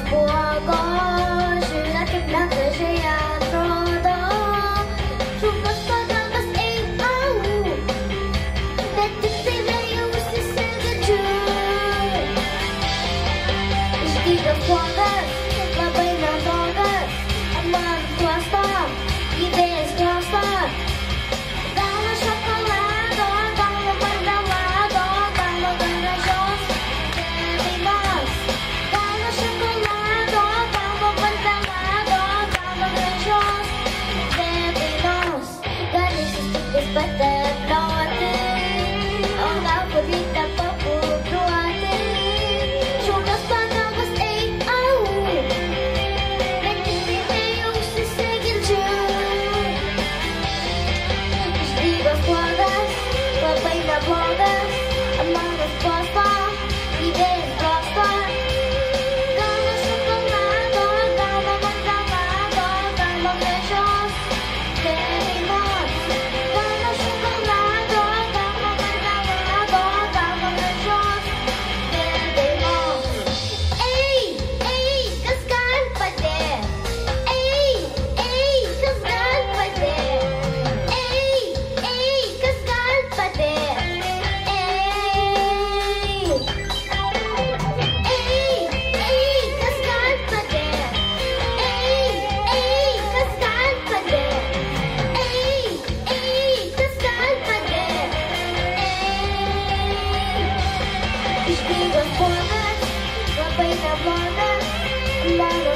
spuogos žiūrėk kaip negražiai atrodo šūkas pagarbas au bet tik tai vėjau užsisergadžiu išdygo spuogas labai neblogas man klosto įdėjęs klosto galo šokolado galo marmelado galo gražios dainos galo šokolado galo marmelado galo gražios dainos gali susitikti pateplioti o gal pavyko papudruoti šūkas pagarbas au bet tik vėjau užsisergadžiu išdygo spuogas labai neblogas mano klosto įdėjęs klosto galo šokolado galo marmelado galo gražios dainos galo šokolado galo marmelado galo gražios dainos ei kas gali padėt ei kas gali padėt ei kas gali padėt kas gali padėt kas gali padėt kas gali padėt išdygo spuogas labai neblogas mano